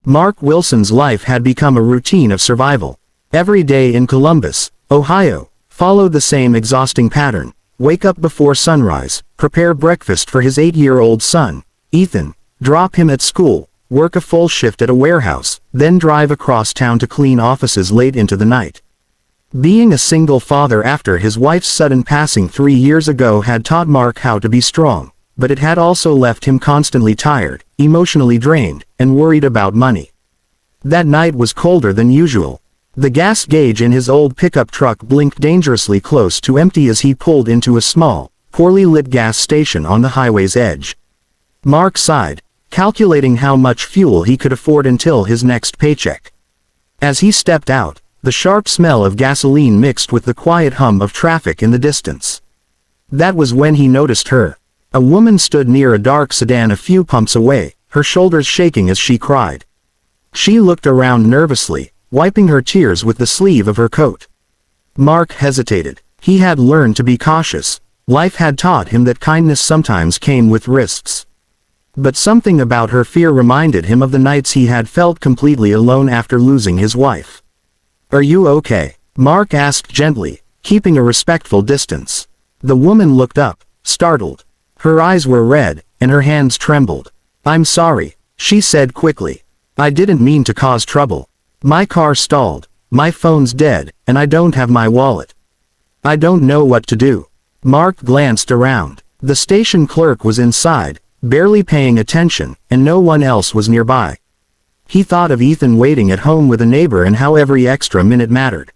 Mark Wilson's life had become a routine of survival. Every day in Columbus, Ohio, followed the same exhausting pattern. Wake up before sunrise, prepare breakfast for his 8-year-old son, Ethan, drop him at school, work a full shift at a warehouse, then drive across town to clean offices late into the night. Being a single father after his wife's sudden passing 3 years ago had taught Mark how to be strong, but it had also left him constantly tired, emotionally drained, and worried about money. That night was colder than usual. The gas gauge in his old pickup truck blinked dangerously close to empty as he pulled into a small, poorly lit gas station on the highway's edge. Mark sighed, calculating how much fuel he could afford until his next paycheck. As he stepped out, the sharp smell of gasoline mixed with the quiet hum of traffic in the distance. That was when he noticed her. A woman stood near a dark sedan a few pumps away, her shoulders shaking as she cried. She looked around nervously, wiping her tears with the sleeve of her coat. Mark hesitated. He had learned to be cautious. Life had taught him that kindness sometimes came with risks. But something about her fear reminded him of the nights he had felt completely alone after losing his wife. "Are you okay?" Mark asked gently, keeping a respectful distance. The woman looked up, startled. Her eyes were red, and her hands trembled. "I'm sorry," she said quickly. "I didn't mean to cause trouble. My car stalled, my phone's dead, and I don't have my wallet. I don't know what to do." Mark glanced around. The station clerk was inside, barely paying attention, and no one else was nearby. He thought of Ethan waiting at home with a neighbor and how every extra minute mattered.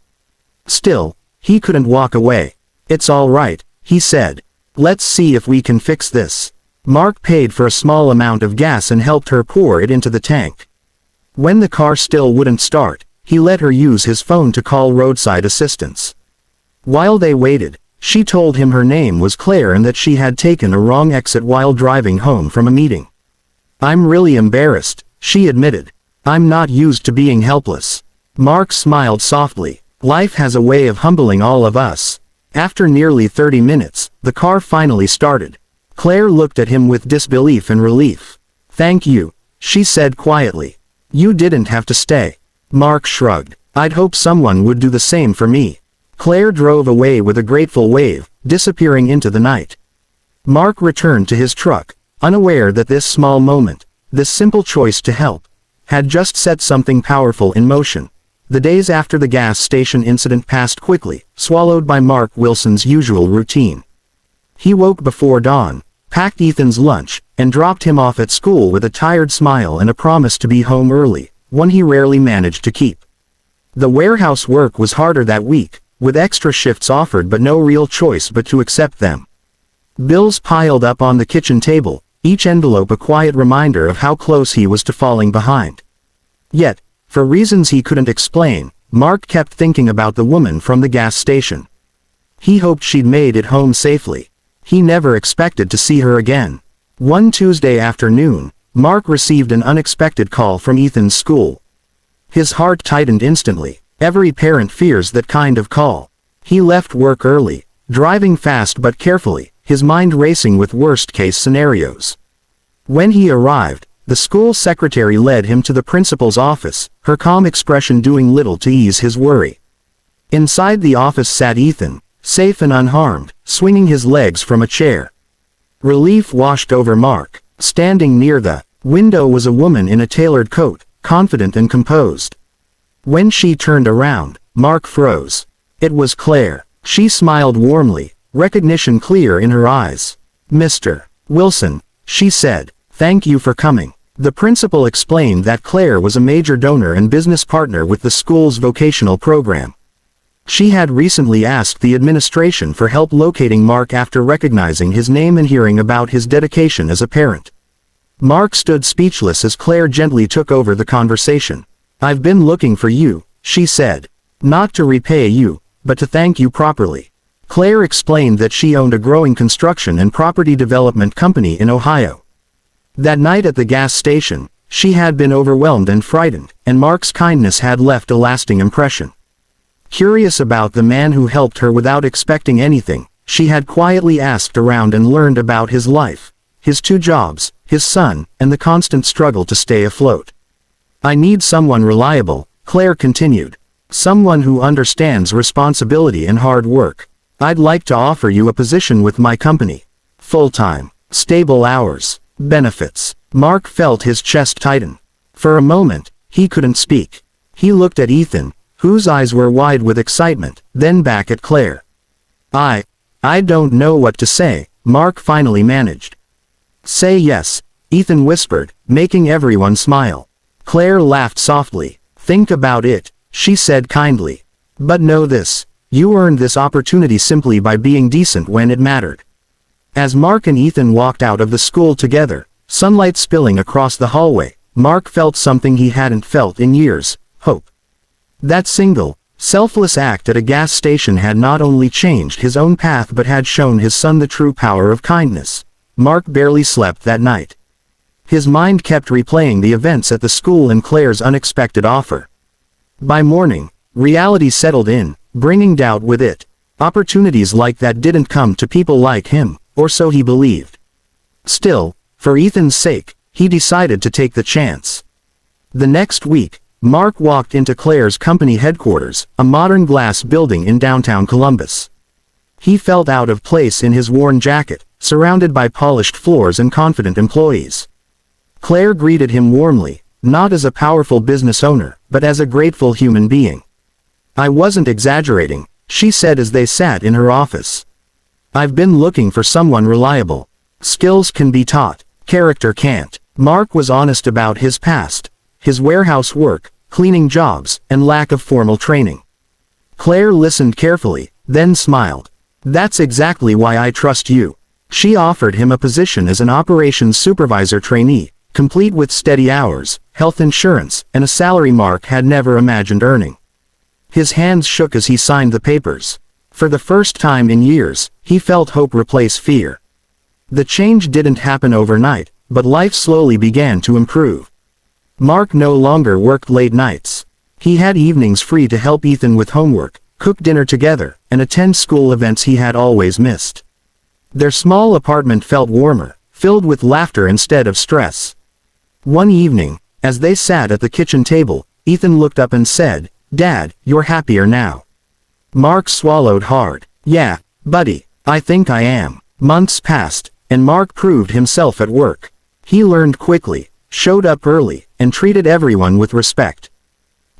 Still, he couldn't walk away. "It's all right," he said. "Let's see if we can fix this." Mark paid for a small amount of gas and helped her pour it into the tank. When the car still wouldn't start, he let her use his phone to call roadside assistance. While they waited, she told him her name was Claire and that she had taken a wrong exit while driving home from a meeting. "I'm really embarrassed," she admitted. "I'm not used to being helpless." Mark smiled softly. Life has a way of humbling all of us. After nearly 30 minutes, the car finally started. Claire looked at him with disbelief and relief. "Thank you," she said quietly. "You didn't have to stay." Mark shrugged. "I'd hope someone would do the same for me." Claire drove away with a grateful wave, disappearing into the night. Mark returned to his truck, unaware that this small moment, this simple choice to help, had just set something powerful in motion. The days after the gas station incident passed quickly, swallowed by Mark Wilson's usual routine. He woke before dawn, packed Ethan's lunch, and dropped him off at school with a tired smile and a promise to be home early, one he rarely managed to keep. The warehouse work was harder that week, with extra shifts offered but no real choice but to accept them. Bills piled up on the kitchen table, each envelope a quiet reminder of how close he was to falling behind. Yet, for reasons he couldn't explain, Mark kept thinking about the woman from the gas station. He hoped she'd made it home safely. He never expected to see her again. One Tuesday afternoon, Mark received an unexpected call from Ethan's school. His heart tightened instantly. Every parent fears that kind of call. He left work early, driving fast but carefully, his mind racing with worst-case scenarios. When he arrived, the school secretary led him to the principal's office, her calm expression doing little to ease his worry. Inside the office sat Ethan, safe and unharmed, swinging his legs from a chair. Relief washed over Mark. Standing near the window was a woman in a tailored coat, confident and composed. When she turned around, Mark froze. It was Claire. She smiled warmly, recognition clear in her eyes. "Mr. Wilson," she said, "thank you for coming." The principal explained that Claire was a major donor and business partner with the school's vocational program. She had recently asked the administration for help locating Mark after recognizing his name and hearing about his dedication as a parent. Mark stood speechless as Claire gently took over the conversation. "I've been looking for you," she said. "Not to repay you, but to thank you properly." Claire explained that she owned a growing construction and property development company in Ohio. That night at the gas station, she had been overwhelmed and frightened, and Mark's kindness had left a lasting impression. Curious about the man who helped her without expecting anything, she had quietly asked around and learned about his life, his 2 jobs, his son, and the constant struggle to stay afloat. I need someone reliable, Claire continued. Someone who understands responsibility and hard work. I'd like to offer you a position with my company. Full-time, stable hours, benefits. Mark felt his chest tighten. For a moment, he couldn't speak. He looked at Ethan, whose eyes were wide with excitement, then back at Claire. I don't know what to say, Mark finally managed. Say yes, Ethan whispered, making everyone smile. Claire laughed softly. Think about it, she said kindly. But know this, you earned this opportunity simply by being decent when it mattered. As Mark and Ethan walked out of the school together, sunlight spilling across the hallway, Mark felt something he hadn't felt in years, hope. That single, selfless act at a gas station had not only changed his own path but had shown his son the true power of kindness. Mark barely slept that night. His mind kept replaying the events at the school and Claire's unexpected offer. By morning, reality settled in, bringing doubt with it. Opportunities like that didn't come to people like him, or so he believed. Still, for Ethan's sake, he decided to take the chance. The next week, Mark walked into Claire's company headquarters, a modern glass building in downtown Columbus. He felt out of place in his worn jacket, surrounded by polished floors and confident employees. Claire greeted him warmly, not as a powerful business owner, but as a grateful human being. I wasn't exaggerating, she said as they sat in her office. I've been looking for someone reliable. Skills can be taught, character can't. Mark was honest about his past, his warehouse work, cleaning jobs, and lack of formal training. Claire listened carefully, then smiled. That's exactly why I trust you. She offered him a position as an operations supervisor trainee, complete with steady hours, health insurance, and a salary Mark had never imagined earning. His hands shook as he signed the papers. For the first time in years, he felt hope replace fear. The change didn't happen overnight, but life slowly began to improve. Mark no longer worked late nights. He had evenings free to help Ethan with homework, cook dinner together, and attend school events he had always missed. Their small apartment felt warmer, filled with laughter instead of stress. One evening, as they sat at the kitchen table, Ethan looked up and said, "Dad, you're happier now." Mark swallowed hard. "Yeah, buddy, I think I am." Months passed, and Mark proved himself at work. He learned quickly, showed up early, and treated everyone with respect.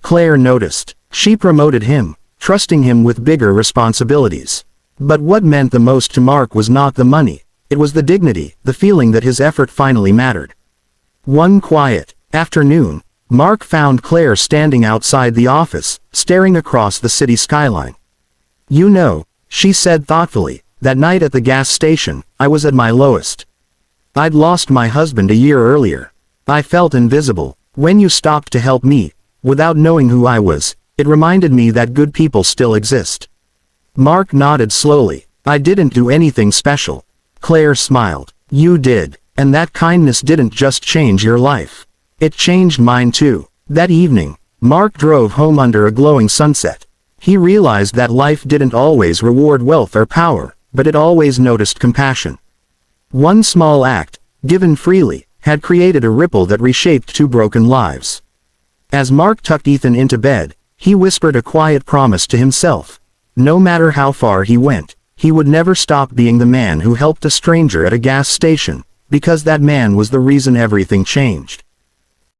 Claire noticed. She promoted him, trusting him with bigger responsibilities. But what meant the most to Mark was not the money, it was the dignity, the feeling that his effort finally mattered. One quiet afternoon, Mark found Claire standing outside the office, staring across the city skyline. "You know," she said thoughtfully, "that night at the gas station, I was at my lowest. I'd lost my husband a year earlier. I felt invisible. When you stopped to help me, without knowing who I was, it reminded me that good people still exist." Mark nodded slowly. "I didn't do anything special." Claire smiled. "You did. And that kindness didn't just change your life. It changed mine too." That evening, Mark drove home under a glowing sunset. He realized that life didn't always reward wealth or power, but it always noticed compassion. One small act, given freely, had created a ripple that reshaped two broken lives. As Mark tucked Ethan into bed, he whispered a quiet promise to himself. No matter how far he went, he would never stop being the man who helped a stranger at a gas station, because that man was the reason everything changed.